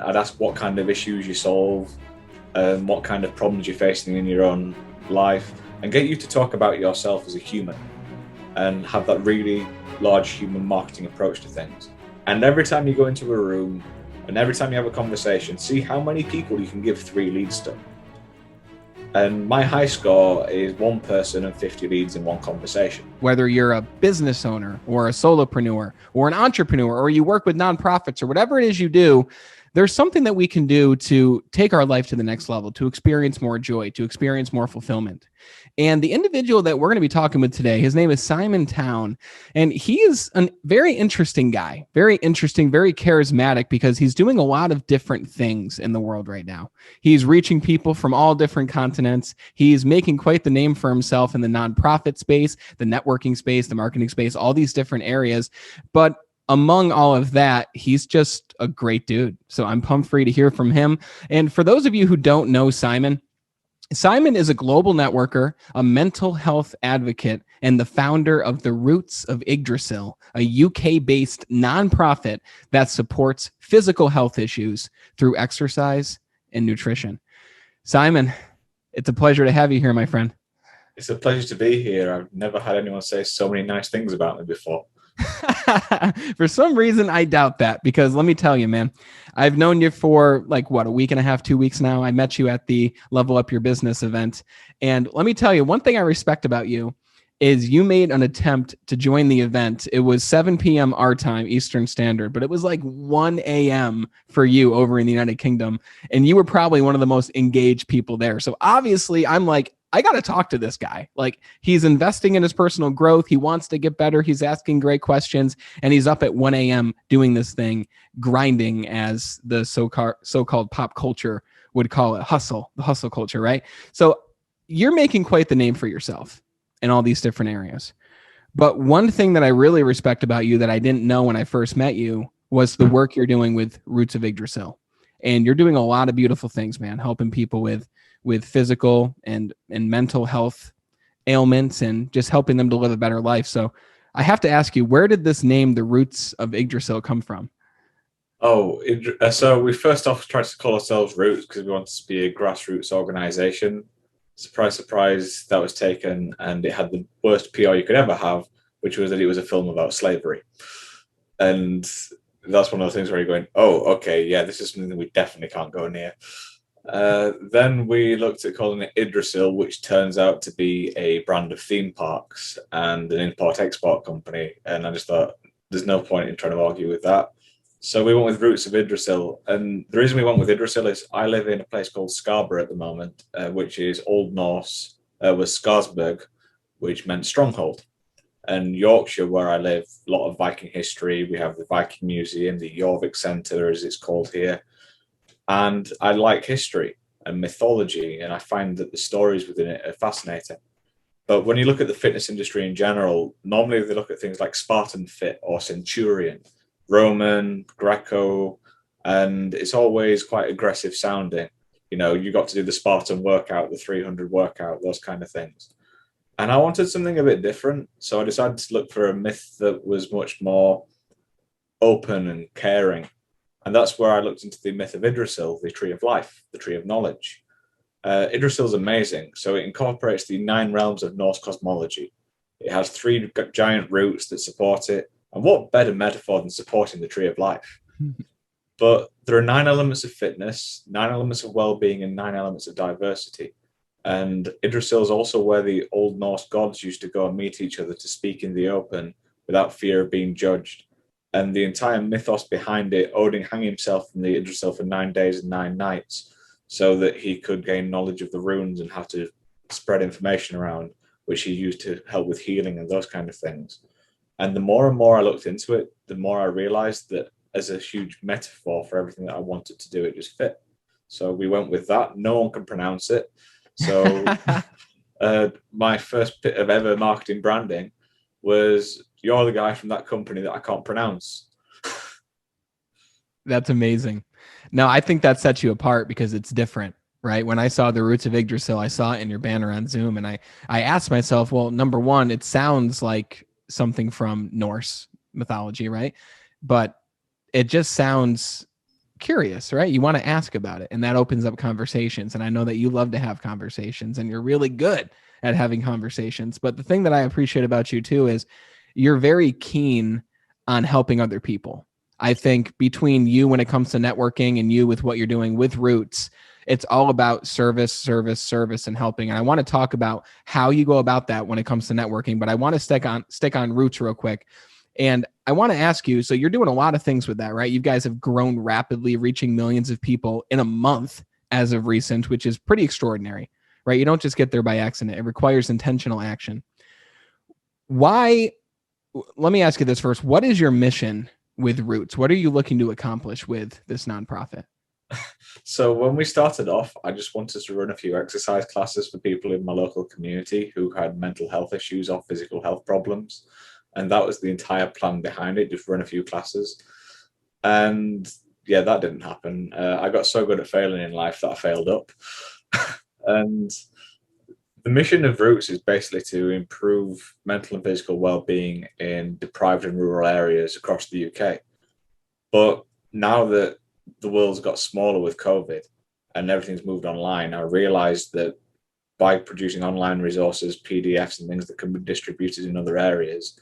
I'd ask what kind of issues you solve, what kind of problems you're facing in your own life, and get you to talk about yourself as a human and have that really large human marketing approach to things. And every time you go into a room and every time you have a conversation, see how many people you can give 3 leads to. And my high score is 1 person and 50 leads in 1 conversation. Whether you're a business owner or a solopreneur or an entrepreneur, or you work with nonprofits or whatever it is you do, there's something that we can do to take our life to the next level, to experience more joy, to experience more fulfillment. And the individual that we're going to be talking with today, his name is Simon Town. And he is a very interesting guy, very interesting, very charismatic, because he's doing a lot of different things in the world right now. He's reaching people from all different continents. He's making quite the name for himself in the nonprofit space, the networking space, the marketing space, all these different areas. But among all of that, he's just a great dude. So I'm pumped for you to hear from him. And for those of you who don't know Simon is a global networker, a mental health advocate, and the founder of the Roots of Yggdrasil, a UK-based nonprofit that supports physical health issues through exercise and nutrition. Simon, it's a pleasure to have you here, my friend. It's a pleasure to be here. I've never had anyone say so many nice things about me before. For some reason, I doubt that, because let me tell you, man, I've known you for a week and a half, 2 weeks now. I met you at the Level Up Your Business event. And let me tell you, one thing I respect about you is you made an attempt to join the event. It was 7 p.m. our time, Eastern Standard, but it was like 1 a.m. for you over in the United Kingdom. And you were probably one of the most engaged people there. So obviously, I'm like, I got to talk to this guy. Like, he's investing in his personal growth. He wants to get better. He's asking great questions, and he's up at 1 a.m. doing this thing, grinding, as the so-called pop culture would call it, the hustle culture, right? So you're making quite the name for yourself in all these different areas. But one thing that I really respect about you that I didn't know when I first met you was the work you're doing with Roots of Yggdrasil. And you're doing a lot of beautiful things, man, helping people with physical and mental health ailments and just helping them to live a better life. So I have to ask you, where did this name, the Roots of Yggdrasil, come from? So we first off tried to call ourselves Roots because we wanted to be a grassroots organization. Surprise, surprise, that was taken, and it had the worst PR you could ever have, which was that it was a film about slavery. And that's one of the things where you're going, oh, okay, yeah, this is something that we definitely can't go near. Then we looked at calling it Yggdrasil, which turns out to be a brand of theme parks and an import-export company. And I just thought, there's no point in trying to argue with that. So we went with Roots of Yggdrasil. And the reason we went with Yggdrasil is I live in a place called Scarborough at the moment, which is Old Norse, was Skarsberg, which meant stronghold. And Yorkshire, where I live, a lot of Viking history. We have the Viking Museum, the Jorvik Centre, as it's called here. And I like history and mythology, and I find that the stories within it are fascinating. But when you look at the fitness industry in general, normally they look at things like Spartan Fit or Centurion, Roman, Greco, and it's always quite aggressive sounding. You know, you got to do the Spartan workout, the 300 workout, those kind of things. And I wanted something a bit different. So I decided to look for a myth that was much more open and caring. And that's where I looked into the myth of Yggdrasil, the tree of life, the tree of knowledge. Yggdrasil is amazing. So it incorporates the 9 realms of Norse cosmology. It has 3 giant roots that support it. And what better metaphor than supporting the tree of life? But there are 9 elements of fitness, 9 elements of well-being, and 9 elements of diversity. And Yggdrasil is also where the Old Norse gods used to go and meet each other to speak in the open without fear of being judged. And the entire mythos behind it, Odin hung himself from the Yggdrasil for 9 days and 9 nights so that he could gain knowledge of the runes and how to spread information around, which he used to help with healing and those kind of things. And the more and more I looked into it, the more I realized that as a huge metaphor for everything that I wanted to do, it just fit. So we went with that. No one can pronounce it. So my first bit of ever marketing branding was, you're the guy from that company that I can't pronounce. That's amazing. No, I think that sets you apart because it's different, right? When I saw the Roots of Yggdrasil, I saw it in your banner on Zoom, and I asked myself, well, number one, it sounds like something from Norse mythology, right? But it just sounds curious, right? You want to ask about it, and that opens up conversations. And I know that you love to have conversations, and you're really good at having conversations. But the thing that I appreciate about you too is you're very keen on helping other people. I think between you when it comes to networking and you with what you're doing with Roots, it's all about service, service, service, and helping. And I want to talk about how you go about that when it comes to networking. But I want to stick on Roots real quick. And I want to ask you, so you're doing a lot of things with that, right? You guys have grown rapidly, reaching millions of people in a month as of recent, which is pretty extraordinary, right? You don't just get there by accident. It requires intentional action. Why? Let me ask you this first. What is your mission with Roots? What are you looking to accomplish with this nonprofit? So when we started off, I just wanted to run a few exercise classes for people in my local community who had mental health issues or physical health problems. And that was the entire plan behind it, just run a few classes. And yeah, that didn't happen. I got so good at failing in life that I failed up. And the mission of Roots is basically to improve mental and physical well-being in deprived and rural areas across the UK. But now that the world's got smaller with COVID and everything's moved online, I realized that by producing online resources, PDFs and things that can be distributed in other areas,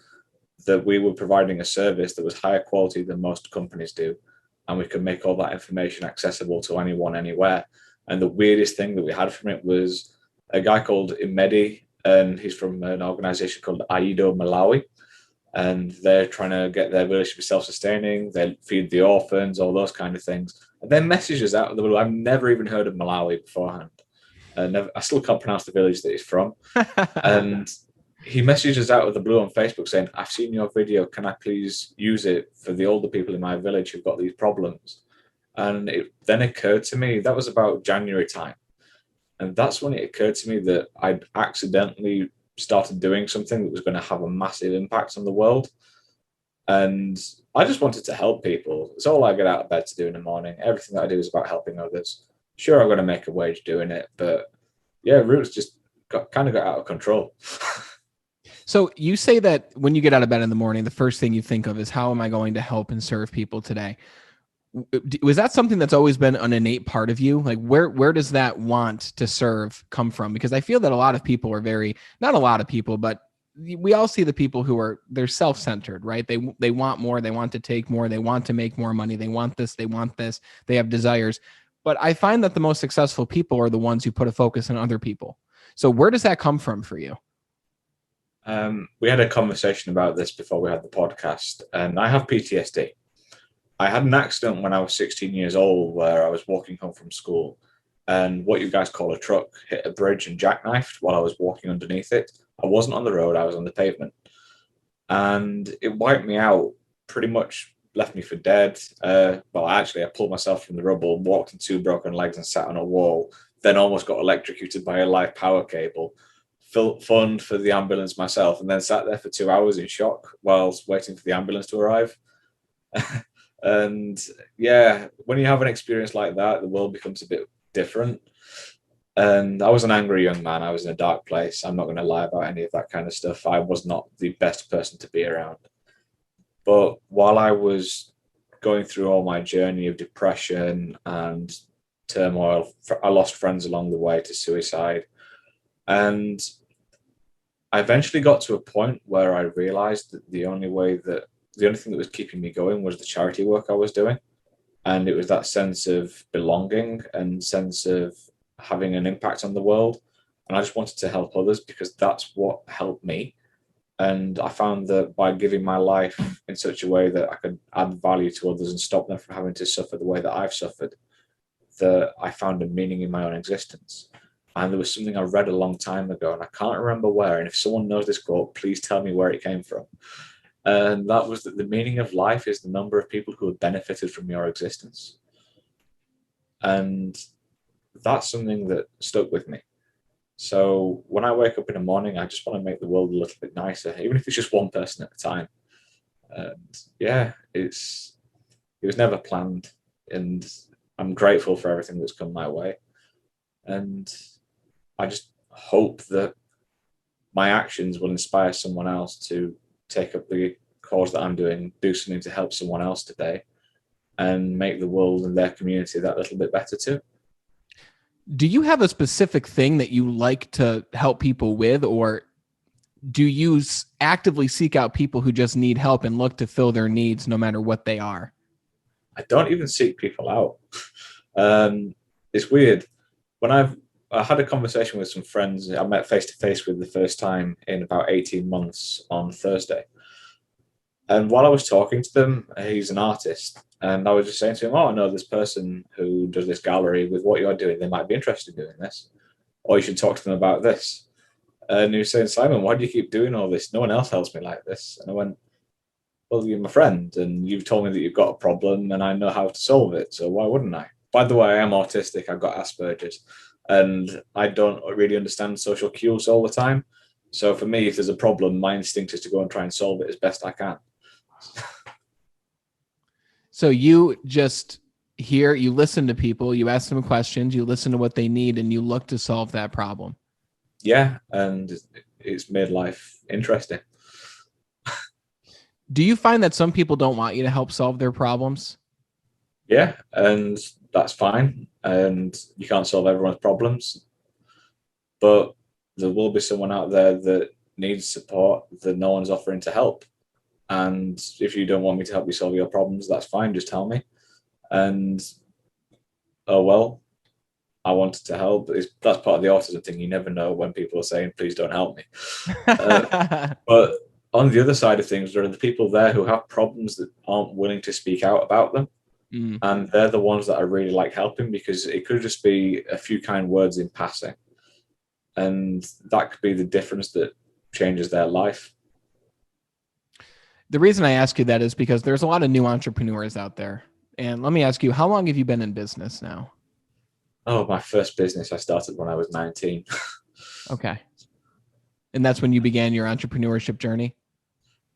that we were providing a service that was higher quality than most companies do. And we could make all that information accessible to anyone, anywhere. And the weirdest thing that we had from it was a guy called Imedi, and he's from an organization called Ibm Malawi. And they're trying to get their village to be self-sustaining. They feed the orphans, all those kind of things. And then messages out of the blue. I've never even heard of Malawi beforehand. I still can't pronounce the village that he's from. And he messages out of the blue on Facebook saying, I've seen your video. Can I please use it for the older people in my village who've got these problems? And it then occurred to me, that was about January time. And that's when it occurred to me that I'd accidentally started doing something that was going to have a massive impact on the world. And I just wanted to help people. It's all I get out of bed to do in the morning. Everything that I do is about helping others. Sure, I'm going to make a wage doing it, but yeah, Roots just got out of control. So you say that when you get out of bed in the morning, the first thing you think of is, how am I going to help and serve people today? Was that something that's always been an innate part of you? Like where does that want to serve come from? Because I feel that a lot of people are not a lot of people, but we all see the people who they're self-centered, right? They want more, they want to take more, they want to make more money, they want this, they have desires. But I find that the most successful people are the ones who put a focus on other people. So where does that come from for you? We had a conversation about this before we had the podcast, and I have PTSD. I had an accident when I was 16 years old where I was walking home from school, and what you guys call a truck hit a bridge and jackknifed while I was walking underneath it. I wasn't on the road, I was on the pavement. And it wiped me out, pretty much left me for dead. I pulled myself from the rubble, walked on two broken legs and sat on a wall, then almost got electrocuted by a live power cable. Phoned for the ambulance myself, and then sat there for 2 hours in shock whilst waiting for the ambulance to arrive. And yeah, when you have an experience like that, the world becomes a bit different. And I was an angry young man. I was in a dark place. I'm not going to lie about any of that kind of stuff. I was not the best person to be around. But while I was going through all my journey of depression and turmoil, I lost friends along the way to suicide. And I eventually got to a point where I realized that the only thing that was keeping me going was the charity work I was doing. And it was that sense of belonging and sense of having an impact on the world. And I just wanted to help others because that's what helped me. And I found that by giving my life in such a way that I could add value to others and stop them from having to suffer the way that I've suffered, that I found a meaning in my own existence. And there was something I read a long time ago, and I can't remember where. And if someone knows this quote, please tell me where it came from. And that was that the meaning of life is the number of people who have benefited from your existence. And that's something that stuck with me. So when I wake up in the morning, I just want to make the world a little bit nicer, even if it's just one person at a time. And yeah, it was never planned. And I'm grateful for everything that's come my way. And I just hope that my actions will inspire someone else to take up the cause that I'm doing, do something to help someone else today. and make the world and their community that little bit better too. Do you have a specific thing that you like to help people with, or do you actively seek out people who just need help and look to fill their needs no matter what they are? I don't even seek people out. It's weird. When I had a conversation with some friends I met face to face with the first time in about 18 months on Thursday. And while I was talking to them, he's an artist. And I was just saying to him, oh, I know this person who does this gallery. With what you're doing, they might be interested in doing this. Or you should talk to them about this. And he was saying, Simon, why do you keep doing all this? No one else helps me like this. And I went, well, you're my friend, and you've told me that you've got a problem, and I know how to solve it. So why wouldn't I? By the way, I am autistic. I've got Asperger's, and I don't really understand social cues all the time. So for me, if there's a problem, my instinct is to go and try and solve it as best I can. So you just hear, you listen to people, you ask them questions, you listen to what they need, and you look to solve that problem. Yeah, and it's made life interesting. Do you find that some people don't want you to help solve their problems? Yeah, and that's fine. And you can't solve everyone's problems. But there will be someone out there that needs support that no one's offering to help. And if you don't want me to help you solve your problems, that's fine. Just tell me. And, oh, well, I wanted to help. That's part of the autism thing. You never know when people are saying, please don't help me. But on the other side of things, there are the people there who have problems that aren't willing to speak out about them. And they're the ones that I really like helping, because it could just be a few kind words in passing. And that could be the difference that changes their life. The reason I ask you that is because there's a lot of new entrepreneurs out there. And let me ask you, how long have you been in business now? Oh, my first business I started when I was 19. Okay. And that's when you began your entrepreneurship journey?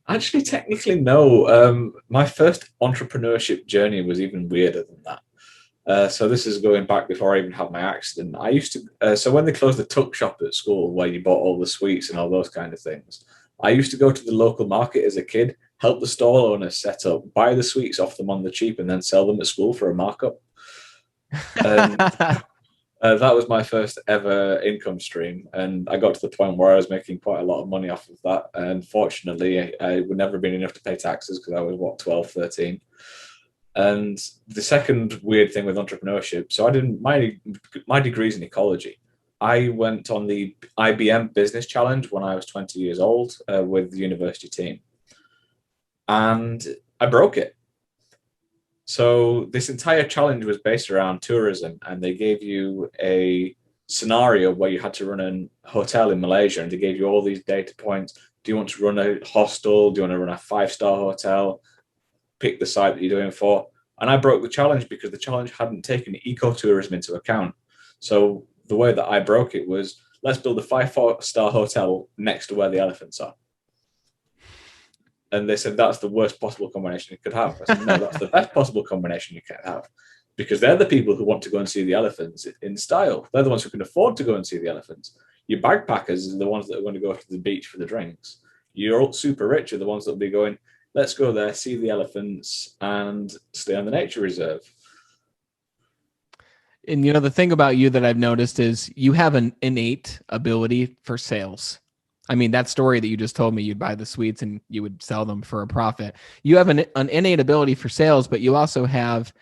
Actually, technically, no. My first entrepreneurship journey was even weirder than that. So this is going back before I even had my accident. I used to, so when they closed the tuck shop at school where you bought all the sweets and all those kind of things, I used to go to the local market as a kid, help the stall owners set up, buy the sweets off them on the cheap, and then sell them at school for a markup. That was my first ever income stream. And I got to the point where I was making quite a lot of money off of that. And fortunately, I would never been enough to pay taxes because I was, 12, 13. And the second weird thing with entrepreneurship, so I did my degree's in ecology. I went on the IBM Business Challenge when I was 20 years old with the university team. And I broke it. So this entire challenge was based around tourism, and they gave you a scenario where you had to run a hotel in Malaysia, and they gave you all these data points. Do you want to run a hostel? Do you want to run a 5-star hotel? Pick the site that you're doing for. And I broke the challenge because the challenge hadn't taken ecotourism into account. So the way that I broke it was, let's build a 5-star hotel next to where the elephants are. And they said, that's the worst possible combination you could have. I said, no, that's the best possible combination you can have. Because they're the people who want to go and see the elephants in style. They're the ones who can afford to go and see the elephants. Your backpackers are the ones that are going to go to the beach for the drinks. Your super rich are the ones that will be going, let's go there, see the elephants, and stay on the nature reserve. And you know, the thing about you that I've noticed is you have an innate ability for sales. I mean, that story that you just told me, you'd buy the sweets and you would sell them for a profit. You have an innate ability for sales, but you also have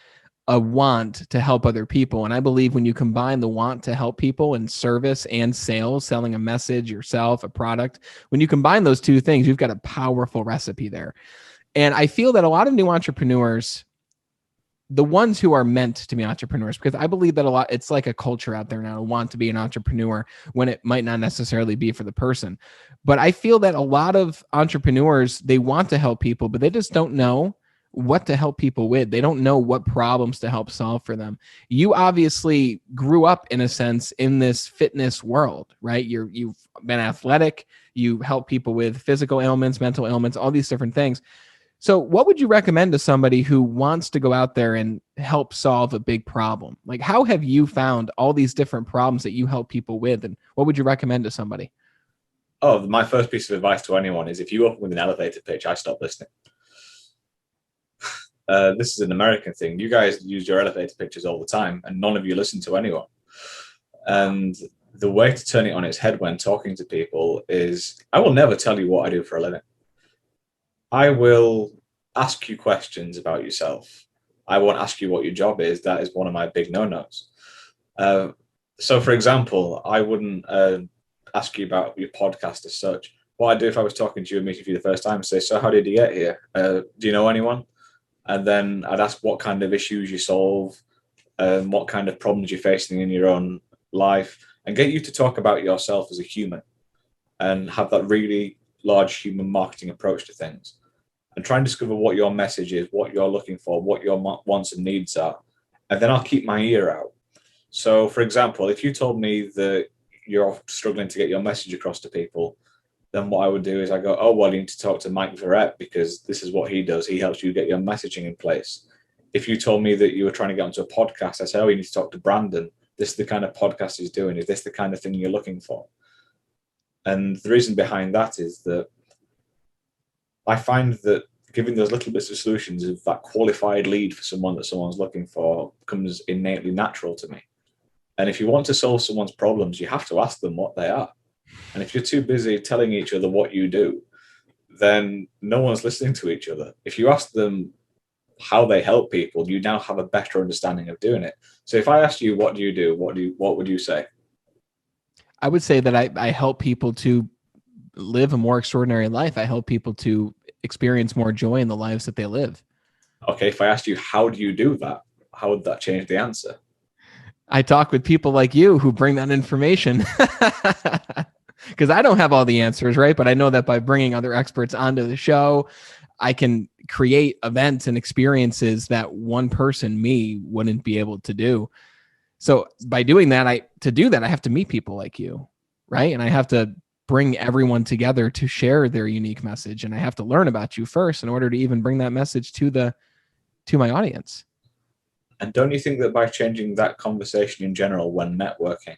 a want to help other people. And I believe when you combine the want to help people and service and sales, selling a message, yourself, a product, when you combine those two things, you've got a powerful recipe there. And I feel that a lot of new entrepreneurs, the ones who are meant to be entrepreneurs, because I believe that a lot, it's like a culture out there now to want to be an entrepreneur when it might not necessarily be for the person. But I feel that a lot of entrepreneurs, they want to help people, but they just don't know what to help people with. They don't know what problems to help solve for them. You obviously grew up in a sense in this fitness world, right? You've been athletic, you help people with physical ailments, mental ailments, all these different things. So what would you recommend to somebody who wants to go out there and help solve a big problem? Like, how have you found all these different problems that you help people with? And what would you recommend to somebody? Oh, my first piece of advice to anyone is, if you open with an elevator pitch, I stop listening. this is an American thing. You guys use your elevator pictures all the time, and none of you listen to anyone. And the way to turn it on its head when talking to people is, I will never tell you what I do for a living. I will ask you questions about yourself. I won't ask you what your job is. That is one of my big no-nos. So, for example, I wouldn't ask you about your podcast as such. What I'd do if I was talking to you and meeting you the first time, say, so how did you get here? Do you know anyone? And then I'd ask what kind of issues you solve, what kind of problems you're facing in your own life, and get you to talk about yourself as a human and have that really large human marketing approach to things. And try and discover what your message is, what you're looking for, what your wants and needs are. And then I'll keep my ear out. So, for example, if you told me that you're struggling to get your message across to people, then what I would do is I go, oh, well, you need to talk to Mike Verrett because this is what he does. He helps you get your messaging in place. If you told me that you were trying to get onto a podcast, I say, oh, you need to talk to Brandon. This is the kind of podcast he's doing. Is this the kind of thing you're looking for? And the reason behind that is that I find that giving those little bits of solutions of that qualified lead for someone that someone's looking for comes innately natural to me. And if you want to solve someone's problems, you have to ask them what they are. And if you're too busy telling each other what you do, then no one's listening to each other. If you ask them how they help people, you now have a better understanding of doing it. So if I asked you, what do you do? What would you say? I would say that I help people to live a more extraordinary life. I help people to experience more joy in the lives that they live. Okay, if I asked you, how do you do that? How would that change the answer? I talk with people like you who bring that information because I don't have all the answers, right? But I know that by bringing other experts onto the show, I can create events and experiences that one person, me, wouldn't be able to do. So by doing that, I have to meet people like you, right? And I have to bring everyone together to share their unique message. And I have to learn about you first in order to even bring that message to my audience. And don't you think that by changing that conversation in general when networking,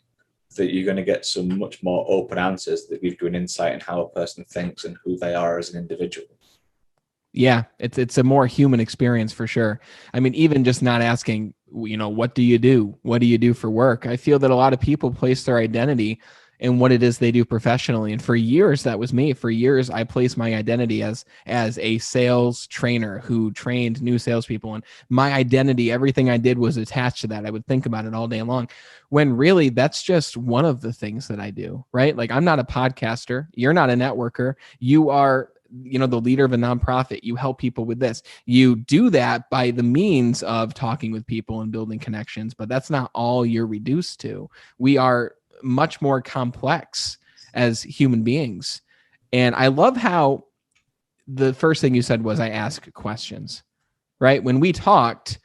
that you're going to get some much more open answers that give you an insight in how a person thinks and who they are as an individual? Yeah, it's a more human experience for sure. I mean, even just not asking, what do you do? What do you do for work? I feel that a lot of people place their identity in what it is they do professionally. And for years, that was me. For years, I placed my identity as a sales trainer who trained new salespeople. And my identity, everything I did was attached to that. I would think about it all day long, when really that's just one of the things that I do, right? Like, I'm not a podcaster. You're not a networker. You are the leader of a nonprofit. You help people with this. You do that by the means of talking with people and building connections, but that's not all you're reduced to. We are much more complex as human beings. And I love how the first thing you said was I ask questions, right? When we talked,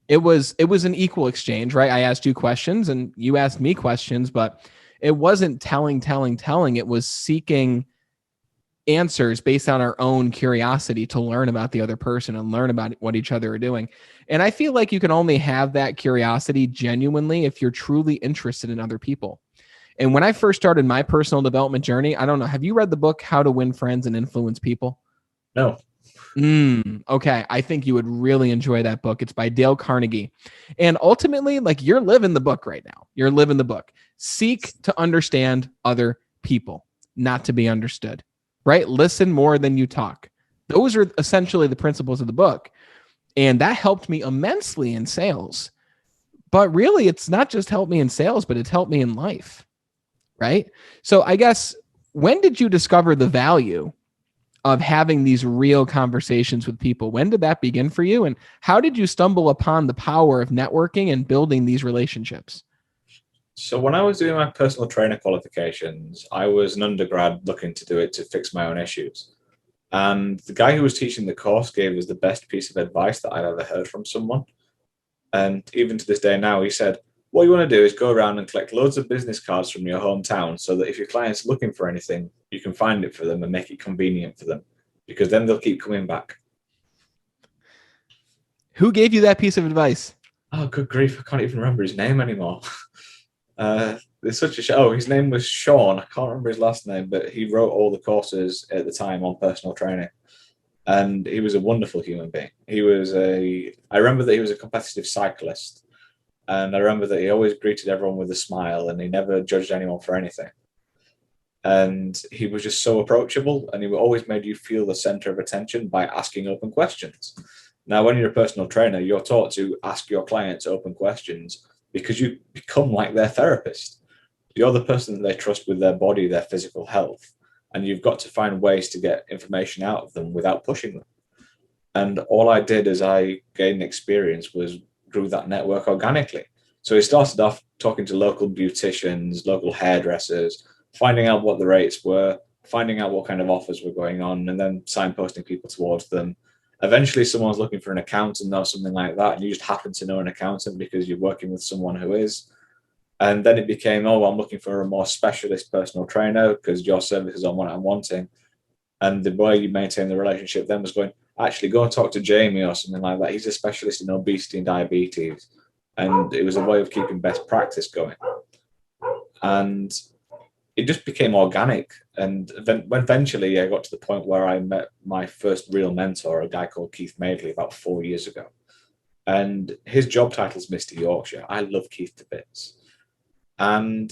it was an equal exchange, right? I asked you questions and you asked me questions, but it wasn't telling. It was seeking answers based on our own curiosity to learn about the other person and learn about what each other are doing. And I feel like you can only have that curiosity genuinely if you're truly interested in other people. And when I first started my personal development journey, I don't know, have you read the book, How to Win Friends and Influence People? No. Okay. I think you would really enjoy that book. It's by Dale Carnegie. And ultimately, like, you're living the book right now. You're living the book. Seek to understand other people, not to be understood. Right? Listen more than you talk. Those are essentially the principles of the book. And that helped me immensely in sales. But really, it's not just helped me in sales, but it's helped me in life. Right? So I guess, when did you discover the value of having these real conversations with people? When did that begin for you? And how did you stumble upon the power of networking and building these relationships? So when I was doing my personal trainer qualifications, I was an undergrad looking to do it to fix my own issues. And the guy who was teaching the course gave us the best piece of advice that I've ever heard from someone. And even to this day now, he said, what you want to do is go around and collect loads of business cards from your hometown so that if your client's looking for anything, you can find it for them and make it convenient for them, because then they'll keep coming back. Who gave you that piece of advice? Oh, good grief. I can't even remember his name anymore. There's such a show. His name was Sean. I can't remember his last name, but he wrote all the courses at the time on personal training. And he was a wonderful human being. I remember that he was a competitive cyclist. And I remember that he always greeted everyone with a smile and he never judged anyone for anything. And he was just so approachable and he always made you feel the center of attention by asking open questions. Now, when you're a personal trainer, you're taught to ask your clients open questions because you become like their therapist. You're the person that they trust with their body, their physical health, and you've got to find ways to get information out of them without pushing them. And all I did as I gained experience was grew that network organically. So he started off talking to local beauticians, local hairdressers, finding out what the rates were, finding out what kind of offers were going on, and then signposting people towards them. Eventually, someone's looking for an accountant or something like that, and you just happen to know an accountant because you're working with someone who is. And then it became, oh, I'm looking for a more specialist personal trainer because your service is on what I'm wanting. And the way you maintain the relationship then was going, actually, go and talk to Jamie or something like that. He's a specialist in obesity and diabetes. And it was a way of keeping best practice going. And it just became organic. And then eventually I got to the point where I met my first real mentor, a guy called Keith Madeley, about 4 years ago. And his job title is Mr. Yorkshire. I love Keith to bits. And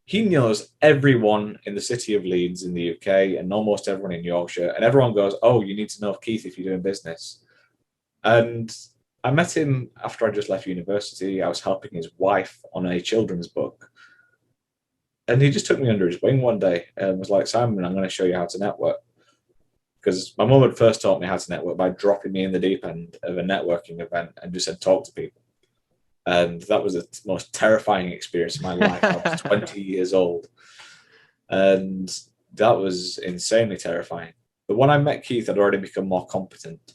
he knows everyone in the city of Leeds in the UK and almost everyone in Yorkshire. And everyone goes, oh, you need to know Keith if you're doing business. And I met him after I just left university. I was helping his wife on a children's book. And he just took me under his wing one day and was like, Simon, I'm going to show you how to network. Because my mum had first taught me how to network by dropping me in the deep end of a networking event and just said, talk to people. And that was the most terrifying experience of my life. I was 20 years old. And that was insanely terrifying. But when I met Keith, I'd already become more competent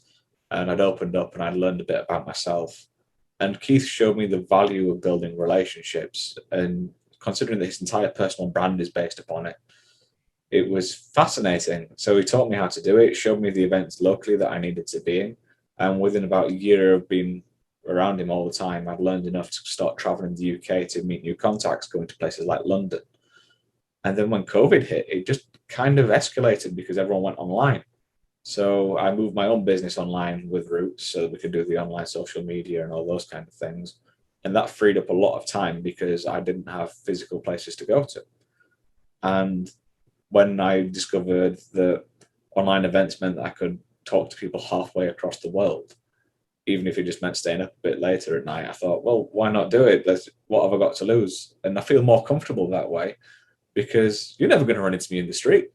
and I'd opened up and I'd learned a bit about myself. And Keith showed me the value of building relationships. And considering that his entire personal brand is based upon it, it was fascinating. So he taught me how to do it, showed me the events locally that I needed to be in. And within about a year of being around him all the time, I've learned enough to start traveling the UK to meet new contacts, going to places like London. And then when COVID hit, it just kind of escalated because everyone went online. So I moved my own business online with Roots so that we could do the online social media and all those kind of things. And that freed up a lot of time because I didn't have physical places to go to. And when I discovered that online events meant that I could talk to people halfway across the world, even if it just meant staying up a bit later at night, I thought, well, why not do it? What have I got to lose? And I feel more comfortable that way because you're never going to run into me in the street.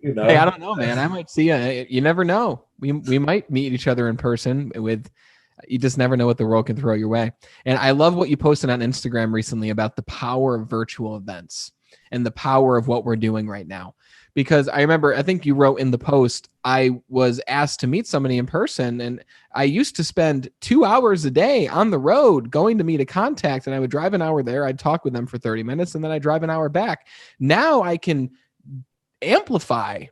You know? Hey, I don't know, man. I might see you. You never know. We might meet each other in person with, you just never know what the world can throw your way. And I love what you posted on Instagram recently about the power of virtual events and the power of what we're doing right now. Because I remember, I think you wrote in the post, I was asked to meet somebody in person and I used to spend 2 hours a day on the road going to meet a contact and I would drive an hour there. I'd talk with them for 30 minutes and then I'd drive an hour back. Now I can amplify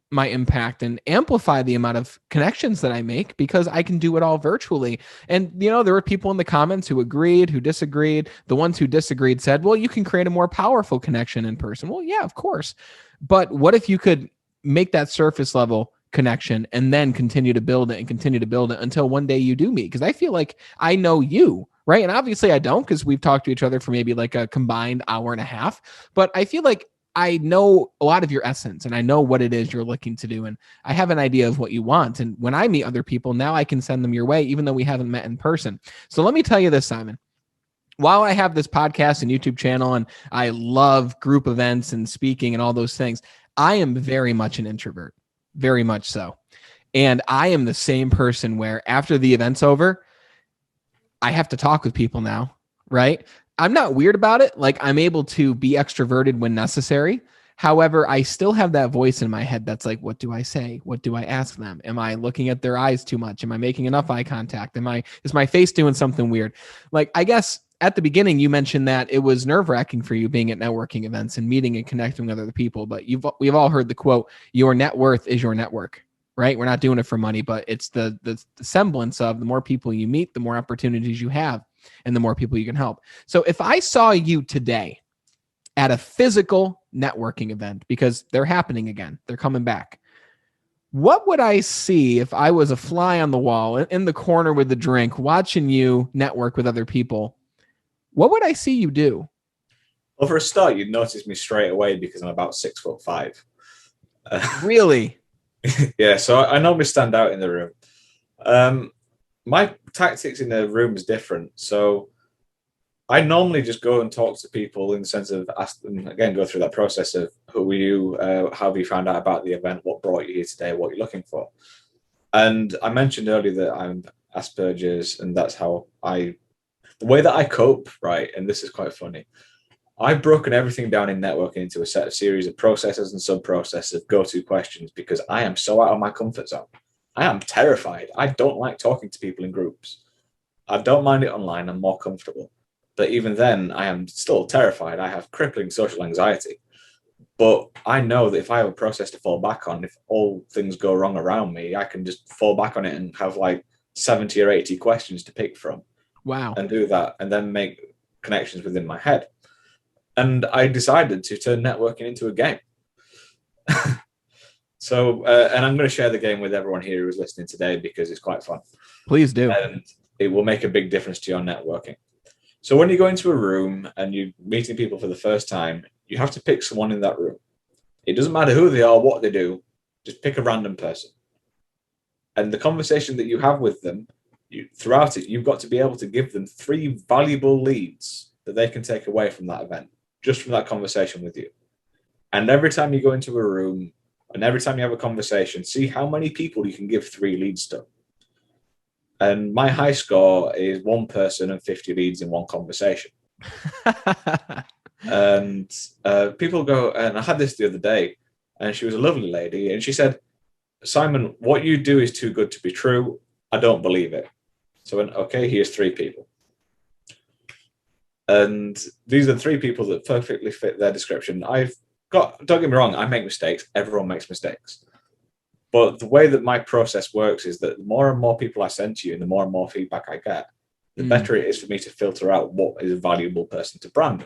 my impact and amplify the amount of connections that I make because I can do it all virtually. And, you know, there were people in the comments who agreed, who disagreed. The ones who disagreed said, well, you can create a more powerful connection in person. Well, yeah, of course. But what if you could make that surface level connection and then continue to build it and continue to build it until one day you do meet? Because I feel like I know you, right? And obviously I don't because we've talked to each other for maybe like a combined hour and a half. But I feel like I know a lot of your essence and I know what it is you're looking to do. And I have an idea of what you want. And when I meet other people, now I can send them your way, even though we haven't met in person. So let me tell you this, Simon. While I have this podcast and YouTube channel and I love group events and speaking and all those things, I am very much an introvert, very much so. And I am the same person where after the event's over, I have to talk with people now, right? I'm not weird about it. Like I'm able to be extroverted when necessary. However, I still have that voice in my head that's like, what do I say? What do I ask them? Am I looking at their eyes too much? Am I making enough eye contact? Is my face doing something weird? Like, I guess at the beginning, you mentioned that it was nerve-wracking for you being at networking events and meeting and connecting with other people. But we've all heard the quote, your net worth is your network, right? We're not doing it for money, but it's the semblance of the more people you meet, the more opportunities you have and the more people you can help. So if I saw you today at a physical networking event, because they're happening again, they're coming back, What would I see if I was a fly on the wall in the corner with the drink, watching you network with other people? What would I see you do? Well, for a start, you'd notice me straight away because I'm about 6'5". Really? Yeah, so I normally stand out in the room. Um, my tactics in the room is different. So I normally just go and talk to people in the sense of ask them again, go through that process of who are you, how have you found out about the event, what brought you here today, what you're looking for. And I mentioned earlier that I'm Asperger's, and that's how the way that I cope, right? And this is quite funny. I've broken everything down in networking into a set of series of processes and sub-processes of go-to questions because I am so out of my comfort zone. I am terrified. I don't like talking to people in groups. I don't mind it online. I'm more comfortable. But even then, I am still terrified. I have crippling social anxiety. But I know that if I have a process to fall back on, if all things go wrong around me, I can just fall back on it and have like 70 or 80 questions to pick from Wow. and do that and then make connections within my head. And I decided to turn networking into a game. So, and I'm going to share the game with everyone here who's listening today because it's quite fun. Please do. And it will make a big difference to your networking. So when you go into a room and you're meeting people for the first time, you have to pick someone in that room. It doesn't matter who they are, what they do, just pick a random person. And the conversation that you have with them, throughout it, you've got to be able to give them 3 valuable leads that they can take away from that event, just from that conversation with you. And every time you go into a room and every time you have a conversation, see how many people you can give 3 leads to. And my high score is 1 person and 50 leads in one conversation. And people go, and I had this the other day, and she was a lovely lady, and she said, Simon, what you do is too good to be true. I don't believe it. So I went, okay, here's 3 people. And these are 3 people that perfectly fit their description. Don't get me wrong, I make mistakes. Everyone makes mistakes. But the way that my process works is that the more and more people I send to you and the more feedback I get, the better it is for me to filter out what is a valuable person to brand.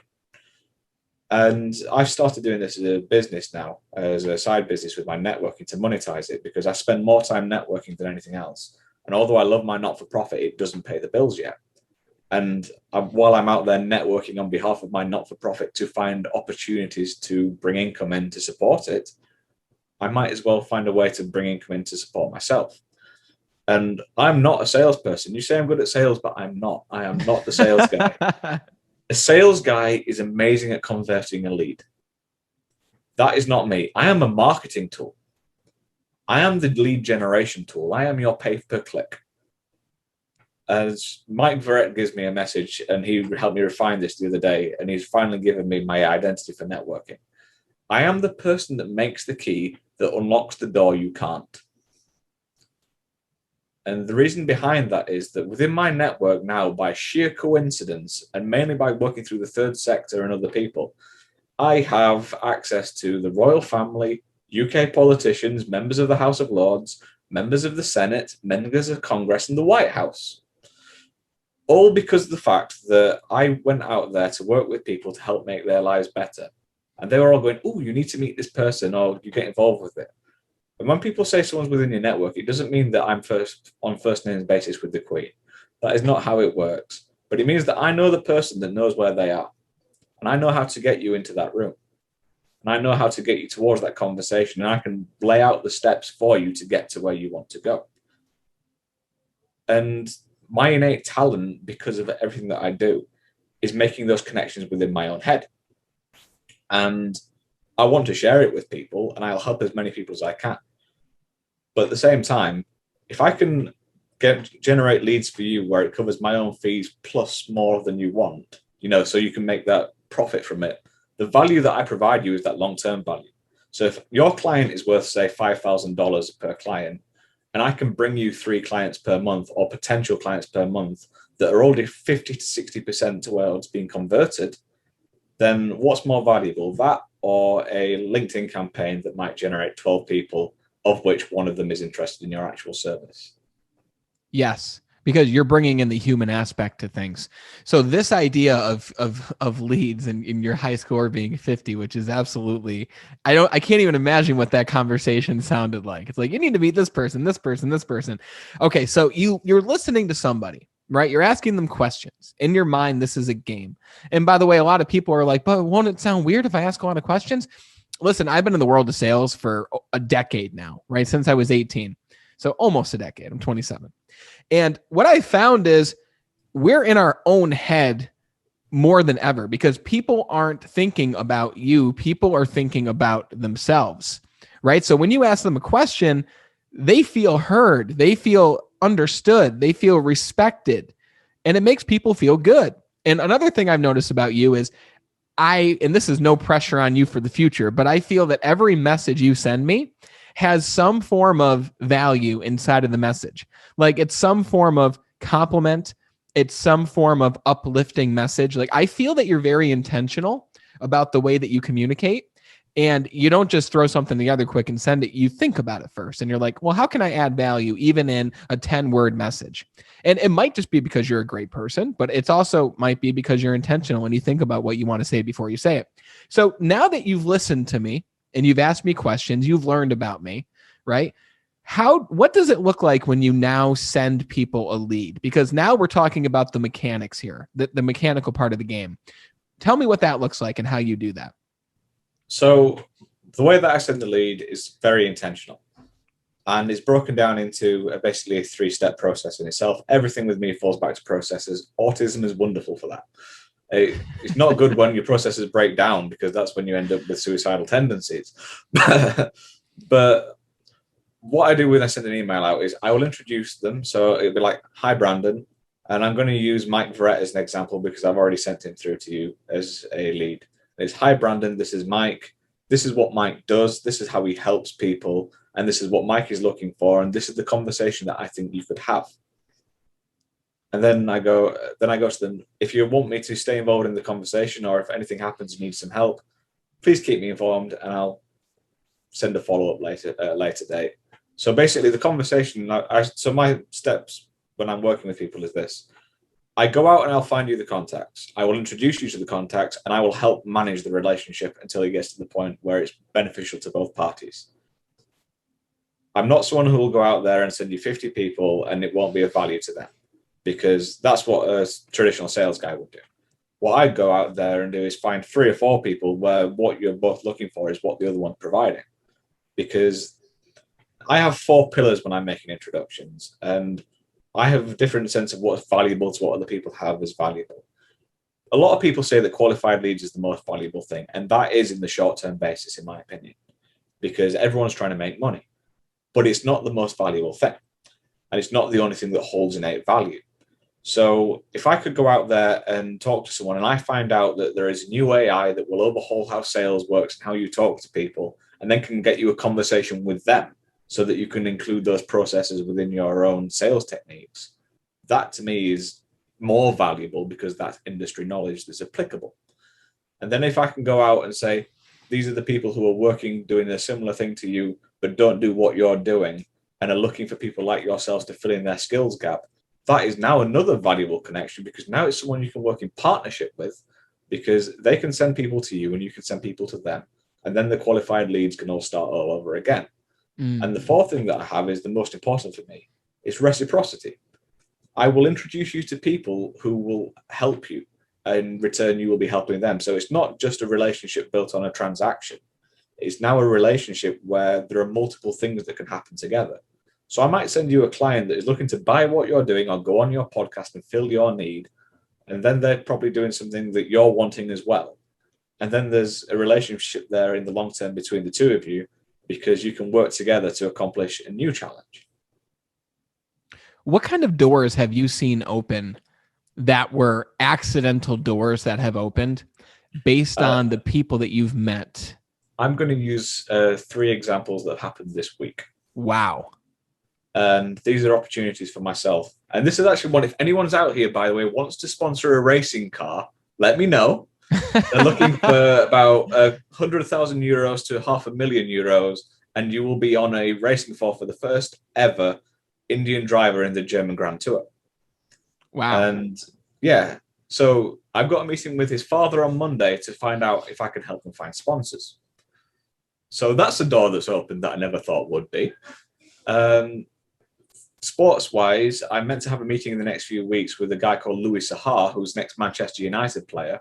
And I've started doing this as a business now, as a side business with my networking to monetize it because I spend more time networking than anything else. And although I love my not-for-profit, it doesn't pay the bills yet. And while I'm out there networking on behalf of my not-for-profit to find opportunities to bring income in to support it, I might as well find a way to bring income in to support myself. And I'm not a salesperson. You say I'm good at sales, but I'm not. I am not the sales guy. A sales guy is amazing at converting a lead. That is not me. I am a marketing tool. I am the lead generation tool. I am your pay per click. As Mike Verrett gives me a message, and he helped me refine this the other day, and he's finally given me my identity for networking. I am the person that makes the key that unlocks the door you can't. And the reason behind that is that within my network now, by sheer coincidence, and mainly by working through the third sector and other people, I have access to the royal family, UK politicians, members of the House of Lords, members of the Senate, members of Congress, and the White House. All because of the fact that I went out there to work with people to help make their lives better. And they were all going, oh, you need to meet this person or you get involved with it. And when people say someone's within your network, it doesn't mean that I'm on first name basis with the Queen. That is not how it works. But it means that I know the person that knows where they are. And I know how to get you into that room. And I know how to get you towards that conversation. And I can lay out the steps for you to get to where you want to go. And my innate talent, because of everything that I do, is making those connections within my own head. And I want to share it with people, and I'll help as many people as I can. But at the same time, if I can generate leads for you where it covers my own fees plus more than you want, so you can make that profit from it, the value that I provide you is that long-term value. So if your client is worth, say, $5,000 per client, and I can bring you 3 clients per month or potential clients per month that are already 50 to 60% towards being converted, then what's more valuable, that or a LinkedIn campaign that might generate 12 people, of which one of them is interested in your actual service? Yes. because you're bringing in the human aspect to things. So this idea of leads and in your high score being 50, which is absolutely, I can't even imagine what that conversation sounded like. It's like, you need to meet this person, this person, this person. Okay, so you're listening to somebody, right? You're asking them questions. In your mind, this is a game. And by the way, a lot of people are like, but won't it sound weird if I ask a lot of questions? Listen, I've been in the world of sales for a decade now, right? Since I was 18. So almost a decade. I'm 27. And what I found is we're in our own head more than ever because people aren't thinking about you. People are thinking about themselves, right? So when you ask them a question, they feel heard, they feel understood, they feel respected, and it makes people feel good. And another thing I've noticed about you is and this is no pressure on you for the future, but I feel that every message you send me has some form of value inside of the message. Like it's some form of compliment. It's some form of uplifting message. Like I feel that you're very intentional about the way that you communicate, and you don't just throw something together quick and send it. You think about it first and you're like, well, how can I add value even in a 10-word message? And it might just be because you're a great person, but it's also might be because you're intentional and you think about what you want to say before you say it. So now that you've listened to me and you've asked me questions, you've learned about me, right? What does it look like when you now send people a lead? Because now we're talking about the mechanics here, the mechanical part of the game. Tell me what that looks like and how you do that. So the way that I send the lead is very intentional, and it's broken down into basically a 3-step process in itself. Everything with me falls back to processes. Autism is wonderful for that. It's not good when your processes break down because that's when you end up with suicidal tendencies. But what I do when I send an email out is I will introduce them. So it'll be like, hi, Brandon. And I'm going to use Mike Verrett as an example because I've already sent him through to you as a lead. It's, hi, Brandon, this is Mike. This is what Mike does. This is how he helps people. And this is what Mike is looking for. And this is the conversation that I think you could have. And then I go to them. If you want me to stay involved in the conversation, or if anything happens, you need some help, please keep me informed and I'll send a follow-up later date. So basically the conversation, so my steps when I'm working with people is this. I go out and I'll find you the contacts. I will introduce you to the contacts and I will help manage the relationship until it gets to the point where it's beneficial to both parties. I'm not someone who will go out there and send you 50 people and it won't be of value to them, because that's what a traditional sales guy would do. What I go out there and do is find 3 or 4 people where what you're both looking for is what the other one's providing. Because I have 4 pillars when I'm making introductions, and I have a different sense of what's valuable to what other people have as valuable. A lot of people say that qualified leads is the most valuable thing, and that is in the short-term basis, in my opinion, because everyone's trying to make money. But it's not the most valuable thing, and it's not the only thing that holds innate value. So if I could go out there and talk to someone and I find out that there is a new AI that will overhaul how sales works and how you talk to people, and then can get you a conversation with them so that you can include those processes within your own sales techniques, that to me is more valuable because that's industry knowledge that's applicable. And then if I can go out and say, these are the people who are working, doing a similar thing to you, but don't do what you're doing and are looking for people like yourselves to fill in their skills gap, that is now another valuable connection, because now it's someone you can work in partnership with, because they can send people to you and you can send people to them. And then the qualified leads can all start all over again. And the 4th thing that I have is the most important for me. It's reciprocity. I will introduce you to people who will help you. In return, you will be helping them. So it's not just a relationship built on a transaction. It's now a relationship where there are multiple things that can happen together. So I might send you a client that is looking to buy what you're doing or go on your podcast and fill your need. And then they're probably doing something that you're wanting as well. And then there's a relationship there in the long term between the two of you, because you can work together to accomplish a new challenge. What kind of doors have you seen open that were accidental doors that have opened based on the people that you've met? I'm going to use 3 examples that happened this week. Wow. And these are opportunities for myself. And this is actually one, if anyone's out here, by the way, wants to sponsor a racing car, let me know. They're looking for about 100,000 euros to €500,000, and you will be on a racing floor for the first ever Indian driver in the German Grand Tour. Wow. And yeah, so I've got a meeting with his father on Monday to find out if I can help him find sponsors. So that's a door that's opened that I never thought would be. Sports wise, I'm meant to have a meeting in the next few weeks with a guy called Louis Sahar, who's next Manchester United player,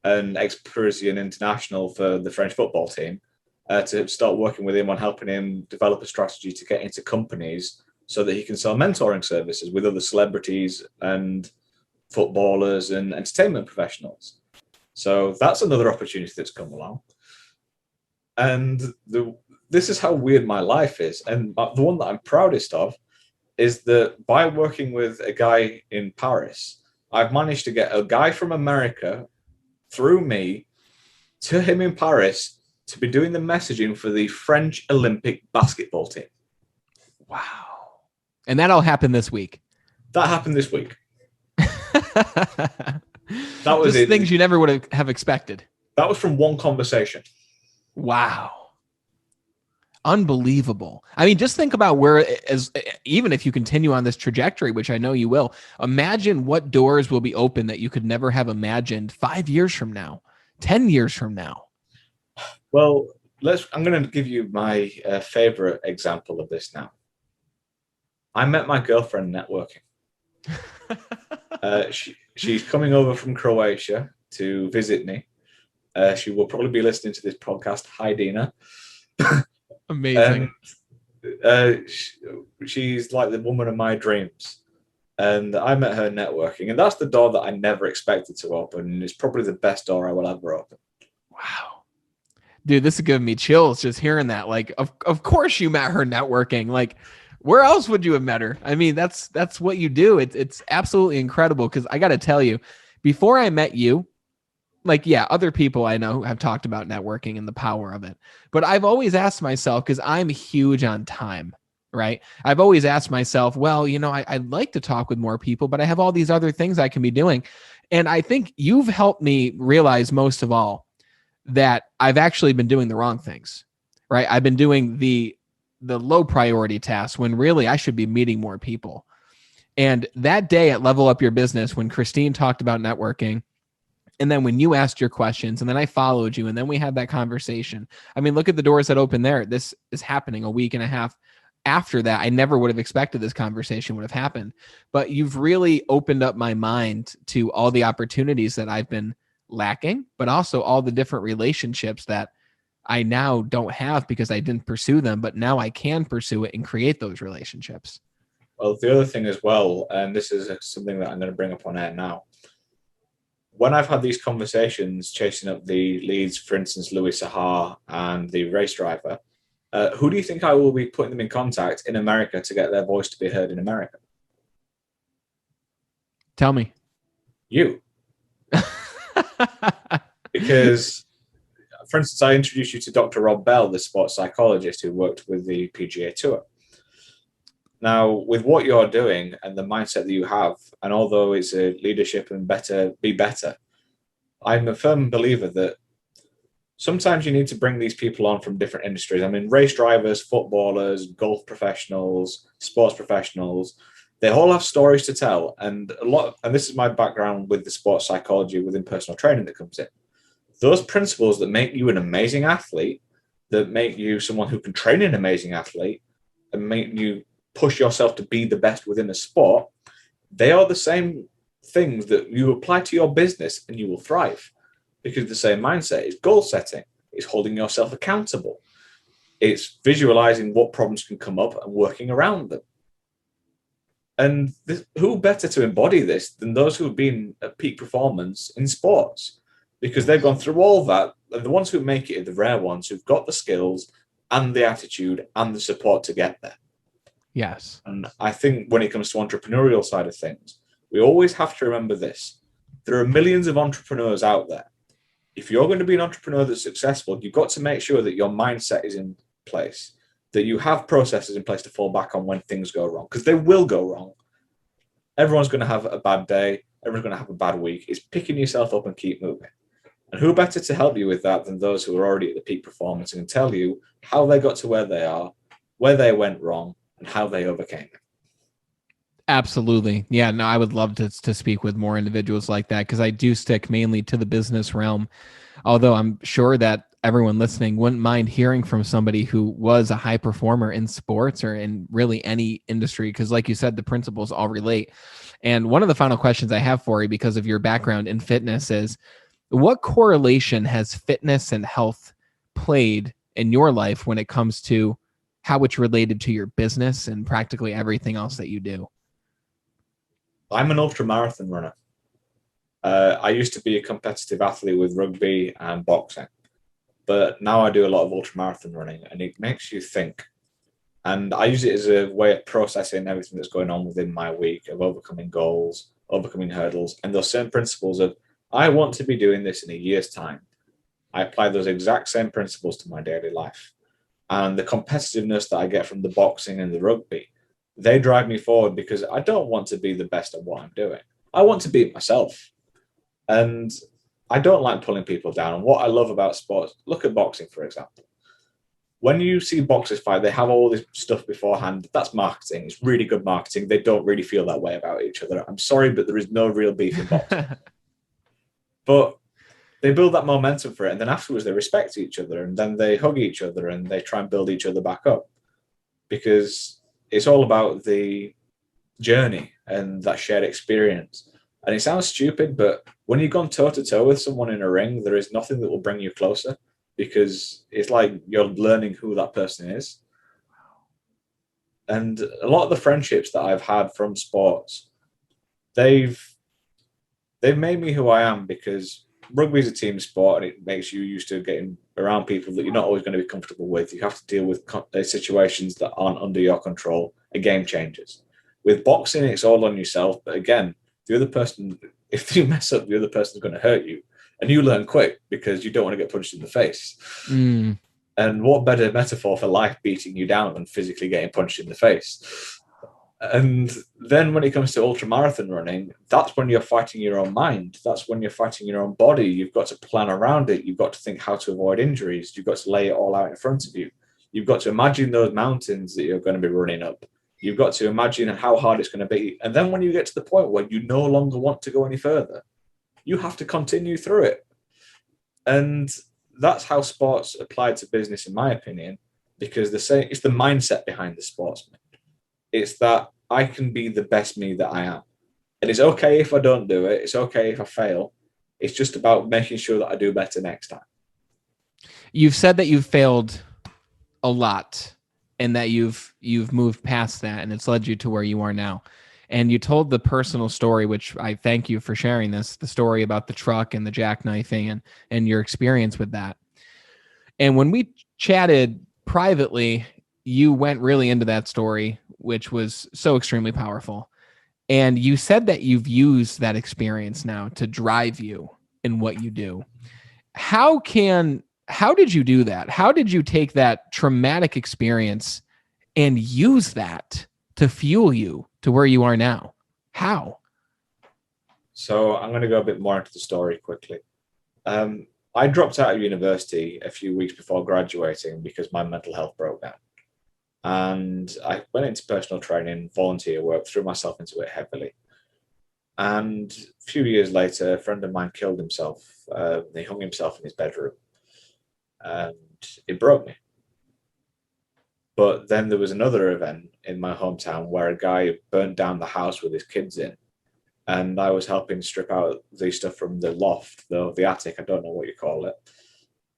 an ex-Parisian international for the French football team, to start working with him on helping him develop a strategy to get into companies so that he can sell mentoring services with other celebrities and footballers and entertainment professionals. So that's another opportunity that's come along. And this is how weird my life is. And the one that I'm proudest of is that by working with a guy in Paris, I've managed to get a guy from America through me to him in Paris to be doing the messaging for the French Olympic basketball team. Wow. And that all happened this week. That happened this week. That was just things you never would have expected. That was from one conversation. Wow. Unbelievable. I mean, just think about even if you continue on this trajectory, which I know you will, imagine what doors will be open that you could never have imagined 5 years from now, 10 years from now. Well, I'm going to give you my favorite example of this now. I met my girlfriend networking. She's coming over from Croatia to visit me. She will probably be listening to this podcast. Hi, Dina. Amazing. She's like the woman of my dreams. And I met her networking. And that's the door that I never expected to open. And it's probably the best door I will ever open. Wow. Dude, this is giving me chills just hearing that. Like, of course you met her networking. Like, where else would you have met her? I mean, that's what you do. It's absolutely incredible. Because I got to tell you, before I met you, like, yeah, other people I know have talked about networking and the power of it. But I've always asked myself, because I'm huge on time, right? I've always asked myself, well, I'd like to talk with more people, but I have all these other things I can be doing. And I think you've helped me realize most of all that I've actually been doing the wrong things, right? I've been doing the low priority tasks when really I should be meeting more people. And that day at Level Up Your Business, when Christine talked about networking, and then when you asked your questions, and then I followed you, and then we had that conversation. I mean, look at the doors that opened there. This is happening a week and a half after that. I never would have expected this conversation would have happened. But you've really opened up my mind to all the opportunities that I've been lacking, but also all the different relationships that I now don't have because I didn't pursue them, but now I can pursue it and create those relationships. Well, the other thing as well, and this is something that I'm going to bring up on air now. When I've had these conversations chasing up the leads, for instance, Louis Sahar and the race driver, who do you think I will be putting them in contact in America to get their voice to be heard in America? Tell me. You. Because, for instance, I introduced you to Dr. Rob Bell, the sports psychologist who worked with the PGA Tour. Now, with what you're doing and the mindset that you have, and although it's a leadership and be better, I'm a firm believer that sometimes you need to bring these people on from different industries. I mean, race drivers, footballers, golf professionals, sports professionals, they all have stories to tell. And this is my background with the sports psychology within personal training that comes in. Those principles that make you an amazing athlete, that make you someone who can train an amazing athlete, and make you push yourself to be the best within a sport, they are the same things that you apply to your business and you will thrive, because the same mindset is goal setting, it's holding yourself accountable, it's visualizing what problems can come up and working around them. And who better to embody this than those who have been at peak performance in sports, because they've gone through all that. And the ones who make it are the rare ones who've got the skills and the attitude and the support to get there. Yes. And I think when it comes to entrepreneurial side of things, we always have to remember this. There are millions of entrepreneurs out there. If you're going to be an entrepreneur that's successful, you've got to make sure that your mindset is in place, that you have processes in place to fall back on when things go wrong, because they will go wrong. Everyone's going to have a bad day. Everyone's going to have a bad week. It's picking yourself up and keep moving. And who better to help you with that than those who are already at the peak performance and can tell you how they got to where they are, where they went wrong, and how they overcame it. Absolutely. Yeah, no, I would love to speak with more individuals like that because I do stick mainly to the business realm. Although I'm sure that everyone listening wouldn't mind hearing from somebody who was a high performer in sports or in really any industry because like you said, the principles all relate. And one of the final questions I have for you because of your background in fitness is what correlation has fitness and health played in your life when it comes to how it's related to your business and practically everything else that you do? I'm an ultra marathon runner. I used to be a competitive athlete with rugby and boxing, but now I do a lot of ultra marathon running, and it makes you think. And I use it as a way of processing everything that's going on within my week, of overcoming goals, overcoming hurdles, and those same principles of I want to be doing this in a year's time. I apply those exact same principles to my daily life. And the competitiveness that I get from the boxing and the rugby, they drive me forward because I don't want to be the best at what I'm doing. I want to beat myself. And I don't like pulling people down. And what I love about sports, look at boxing, for example. When you see boxers fight, they have all this stuff beforehand. That's marketing. It's really good marketing. They don't really feel that way about each other. I'm sorry, but there is no real beef in boxing. But they build that momentum for it. And then afterwards, they respect each other. And then they hug each other and they try and build each other back up. Because it's all about the journey and that shared experience. And it sounds stupid, but when you've gone toe to toe with someone in a ring, there is nothing that will bring you closer because it's like you're learning who that person is. And a lot of the friendships that I've had from sports, they've made me who I am because rugby is a team sport and it makes you used to getting around people that you're not always going to be comfortable with. You have to deal with situations that aren't under your control, a game changes. With boxing, it's all on yourself. But again, the other person, if you mess up, the other person's going to hurt you. And you learn quick because you don't want to get punched in the face. Mm. And what better metaphor for life beating you down than physically getting punched in the face? And then when it comes to ultra marathon running, that's when you're fighting your own mind. That's when you're fighting your own body. You've got to plan around it. You've got to think how to avoid injuries. You've got to lay it all out in front of you. You've got to imagine those mountains that you're going to be running up. You've got to imagine how hard it's going to be. And then when you get to the point where you no longer want to go any further, you have to continue through it. And that's how sports apply to business, in my opinion, because it's the mindset behind the sportsman. It's that I can be the best me that I am. And it's okay if I don't do it. It's okay if I fail. It's just about making sure that I do better next time. You've said that you've failed a lot and that you've moved past that and it's led you to where you are now. And you told the personal story, which I thank you for sharing this, the story about the truck and the jackknifing and your experience with that. And when we chatted privately, you went really into that story, which was so extremely powerful. And you said that you've used that experience now to drive you in what you do. How did you do that? How did you take that traumatic experience and use that to fuel you to where you are now? How? So I'm going to go a bit more into the story quickly. I dropped out of university a few weeks before graduating because my mental health broke down. And I went into personal training, volunteer work, threw myself into it heavily. And a few years later, a friend of mine killed himself. He hung himself in his bedroom. And it broke me. But then there was another event in my hometown where a guy burned down the house with his kids in. And I was helping strip out the stuff from the loft, the attic, I don't know what you call it.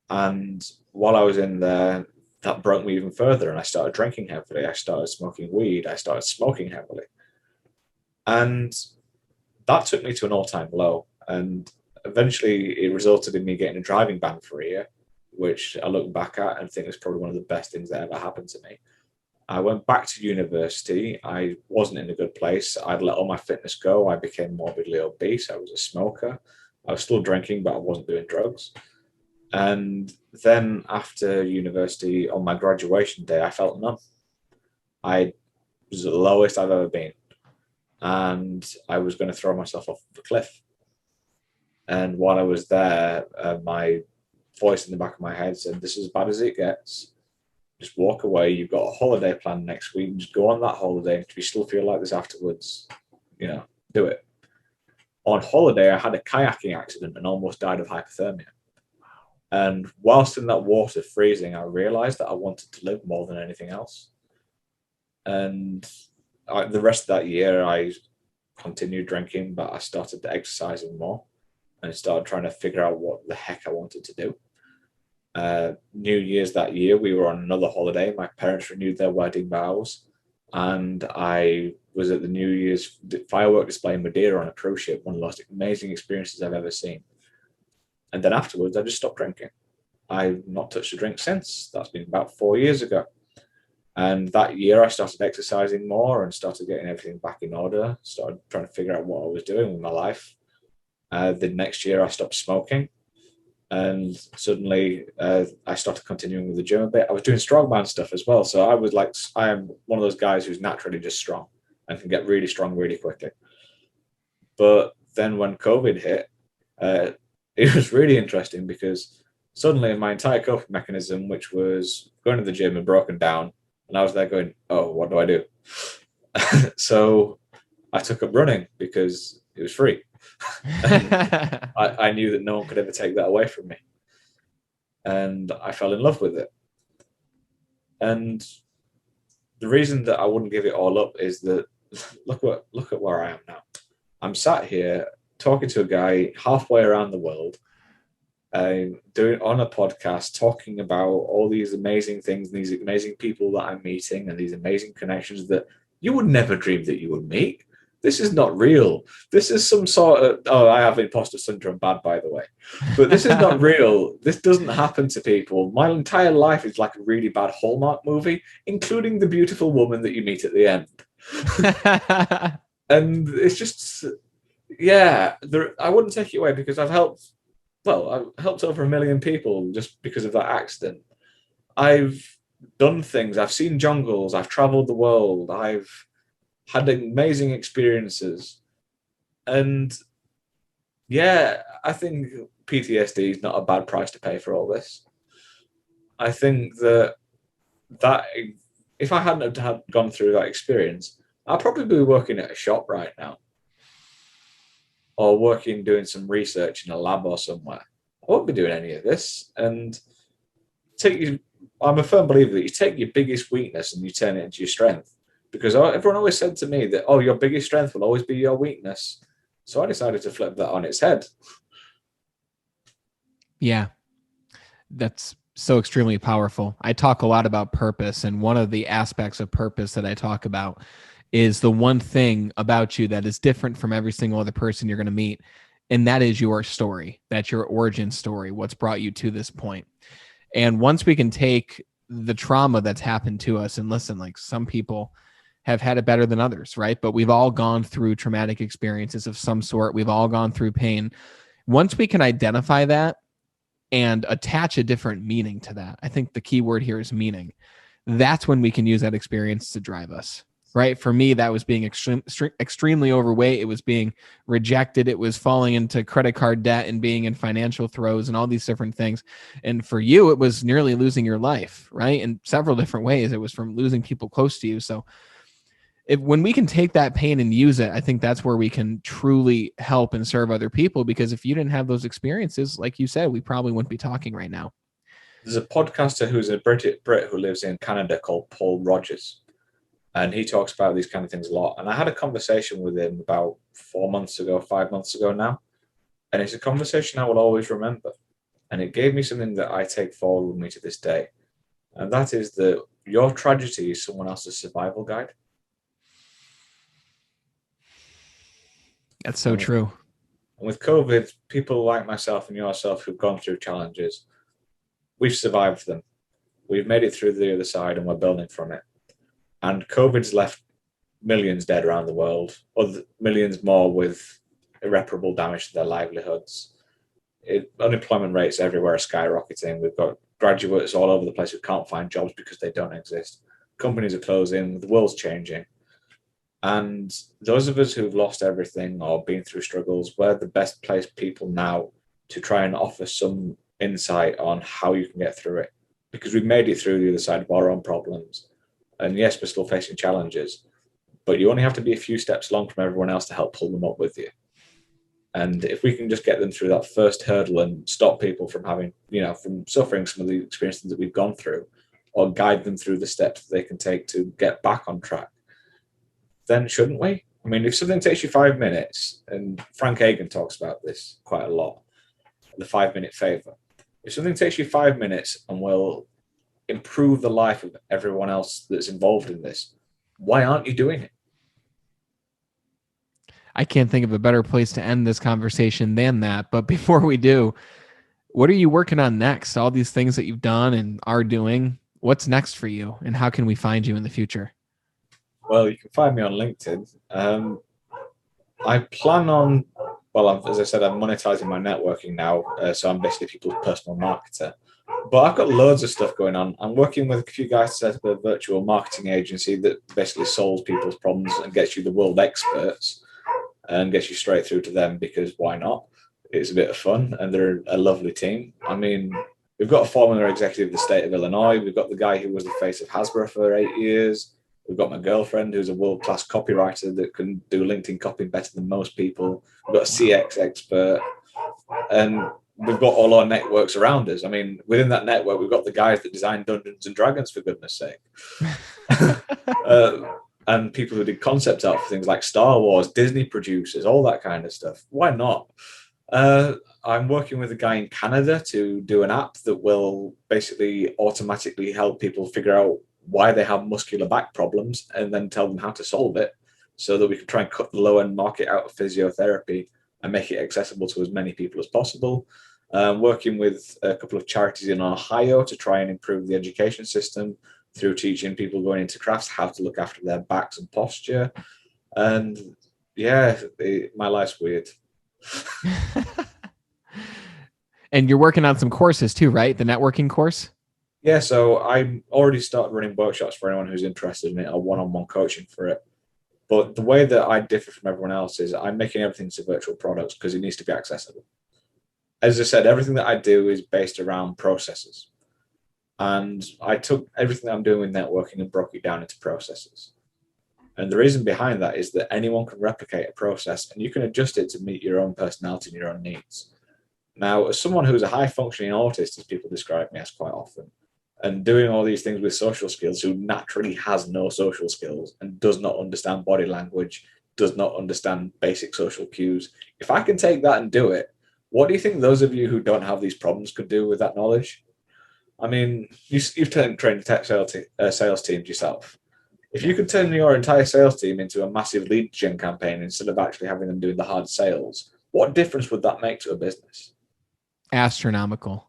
And while I was in there, that broke me even further. And I started drinking heavily. I started smoking weed. I started smoking heavily. And that took me to an all-time low. And eventually it resulted in me getting a driving ban for a year, which I look back at and think was probably one of the best things that ever happened to me. I went back to university. I wasn't in a good place. I'd let all my fitness go. I became morbidly obese. I was a smoker. I was still drinking, but I wasn't doing drugs. And then after university, on my graduation day, I felt numb. I was the lowest I've ever been. And I was going to throw myself off the cliff. And while I was there, my voice in the back of my head said, "This is as bad as it gets. just walk away. You've got a holiday planned next week. Just go on that holiday. If you still feel like this afterwards, do it. On holiday, I had a kayaking accident and almost died of hypothermia. And whilst in that water freezing, I realized that I wanted to live more than anything else. And the rest of that year, I continued drinking, but I started exercising more and started trying to figure out what the heck I wanted to do. New Year's that year, we were on another holiday. My parents renewed their wedding vows, and I was at the New Year's firework display in Madeira on a cruise ship, one of the most amazing experiences I've ever seen. And then afterwards, I just stopped drinking. I've not touched a drink since. That's been about 4 years ago. And that year, I started exercising more and started getting everything back in order, started trying to figure out what I was doing with my life. The next year, I stopped smoking. And suddenly, I started continuing with the gym a bit. I was doing strongman stuff as well. So I am one of those guys who's naturally just strong and can get really strong really quickly. But then when COVID hit, it was really interesting because suddenly my entire coping mechanism, which was going to the gym, had broken down. And I was there going, oh, what do I do? So I took up running because it was free. I knew that no one could ever take that away from me. And I fell in love with it. And the reason that I wouldn't give it all up is that look at where I am now. I'm sat here talking to a guy halfway around the world, doing on a podcast, talking about all these amazing things and these amazing people that I'm meeting and these amazing connections that you would never dream that you would meet. This is not real. This is some sort of, I have imposter syndrome bad, by the way, but this is not real. This doesn't happen to people. My entire life is like a really bad Hallmark movie, including the beautiful woman that you meet at the end. And it's just, I wouldn't take it away because I've helped over 1 million people just because of that accident. I've done things. I've seen jungles. I've traveled the world. I've had amazing experiences. And I think PTSD is not a bad price to pay for all this. I think that if I hadn't have gone through that experience, I'd probably be working at a shop right now or doing some research in a lab or somewhere. I won't be doing any of this. And I'm a firm believer that you take your biggest weakness and you turn it into your strength. Because everyone always said to me that, your biggest strength will always be your weakness. So I decided to flip that on its head. Yeah, that's so extremely powerful. I talk a lot about purpose, and one of the aspects of purpose that I talk about is the one thing about you that is different from every single other person you're going to meet, and that is your story. That's your origin story, what's brought you to this point. And once we can take the trauma that's happened to us, and listen, like some people have had it better than others, right? But we've all gone through traumatic experiences of some sort. We've all gone through pain. Once we can identify that and attach a different meaning to that, I think the key word here is meaning. That's when we can use that experience to drive us, right? For me, that was being extremely overweight. It was being rejected. It was falling into credit card debt and being in financial throes and all these different things. And for you, it was nearly losing your life, right? In several different ways. It was from losing people close to you. So when we can take that pain and use it, I think that's where we can truly help and serve other people. Because if you didn't have those experiences, like you said, we probably wouldn't be talking right now. There's a podcaster who's a Brit who lives in Canada called Paul Rogers. And he talks about these kind of things a lot. And I had a conversation with him about 5 months ago now. And it's a conversation I will always remember. And it gave me something that I take forward with me to this day. And that is that your tragedy is someone else's survival guide. That's so true. And with COVID, people like myself and yourself who've gone through challenges, we've survived them. We've made it through the other side and we're building from it. And COVID's left millions dead around the world, millions more with irreparable damage to their livelihoods. Unemployment rates everywhere are skyrocketing. We've got graduates all over the place who can't find jobs because they don't exist. Companies are closing. The world's changing. And those of us who've lost everything or been through struggles, we're the best placed people now to try and offer some insight on how you can get through it. because we've made it through the other side of our own problems. And yes, we're still facing challenges, but you only have to be a few steps along from everyone else to help pull them up with you. And if we can just get them through that first hurdle and stop people from having, from suffering some of the experiences that we've gone through, or guide them through the steps that they can take to get back on track, then shouldn't we? I mean, if something takes you 5 minutes, and Frank Hagen talks about this quite a lot, the 5-minute favor. If something takes you 5 minutes and will improve the life of everyone else that's involved in this, why aren't you doing it? I can't think of a better place to end this conversation than that. But before we do, what are you working on next? All these things that you've done and are doing, what's next for you, and how can we find you in the future? Well, you can find me on LinkedIn. I plan on, as I said, I'm monetizing my networking now. So I'm basically people's personal marketer. But I've got loads of stuff going on. I'm working with a few guys to set up a virtual marketing agency that basically solves people's problems and gets you the world experts and gets you straight through to them, because why not? It's a bit of fun, and they're a lovely team. I mean, we've got a former executive of the state of Illinois. We've got the guy who was the face of Hasbro for 8 years. We've got my girlfriend who's a world-class copywriter that can do LinkedIn copy better than most people. We've got a CX expert, and we've got all our networks around us. I mean, within that network, we've got the guys that design Dungeons and Dragons, for goodness sake. And people who did concept art for things like Star Wars, Disney producers, all that kind of stuff. Why not? I'm working with a guy in Canada to do an app that will basically automatically help people figure out why they have muscular back problems and then tell them how to solve it, so that we can try and cut the low-end market out of physiotherapy and make it accessible to as many people as possible. Working with a couple of charities in Ohio to try and improve the education system through teaching people going into crafts how to look after their backs and posture. And yeah, my life's weird. And you're working on some courses too, right? The networking course? Yeah, so I already started running workshops for anyone who's interested in it, or one-on-one coaching for it. But the way that I differ from everyone else is I'm making everything into virtual products because it needs to be accessible. As I said, everything that I do is based around processes. And I took everything that I'm doing with networking and broke it down into processes. And the reason behind that is that anyone can replicate a process and you can adjust it to meet your own personality and your own needs. Now, as someone who's a high-functioning autist, as people describe me as quite often, and doing all these things with social skills, who naturally has no social skills and does not understand body language, does not understand basic social cues, if I can take that and do it, what do you think those of you who don't have these problems could do with that knowledge? I mean, you've trained tech sales teams yourself. If you could turn your entire sales team into a massive lead gen campaign instead of actually having them doing the hard sales, what difference would that make to a business? Astronomical.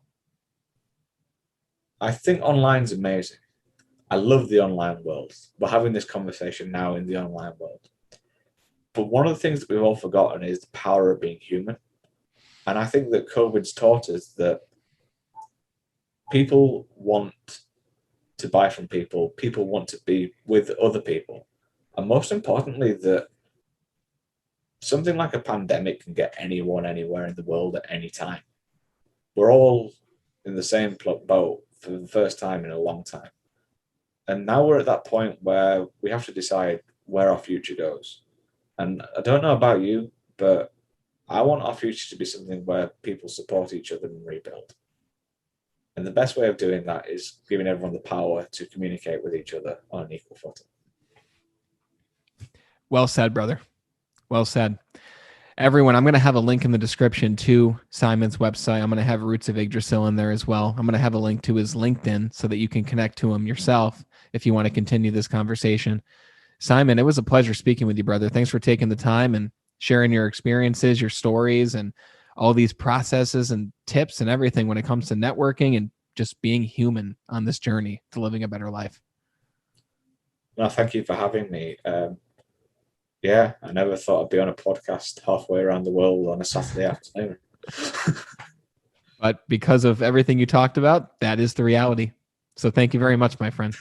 I think online's amazing. I love the online world. We're having this conversation now in the online world. But one of the things that we've all forgotten is the power of being human. And I think that COVID's taught us that people want to buy from people. People want to be with other people. And most importantly, that something like a pandemic can get anyone anywhere in the world at any time. We're all in the same boat for the first time in a long time. And now we're at that point where we have to decide where our future goes. And I don't know about you, but I want our future to be something where people support each other and rebuild. And the best way of doing that is giving everyone the power to communicate with each other on an equal footing. Well said, brother. Well said. Everyone, I'm going to have a link in the description to Simon's website. I'm going to have Roots of Yggdrasil in there as well. I'm going to have a link to his LinkedIn so that you can connect to him yourself if you want to continue this conversation. Simon, it was a pleasure speaking with you, brother. Thanks for taking the time and sharing your experiences, your stories, and all these processes and tips and everything when it comes to networking and just being human on this journey to living a better life. No, thank you for having me. Yeah, I never thought I'd be on a podcast halfway around the world on a Saturday afternoon. But because of everything you talked about, that is the reality. So thank you very much, my friend.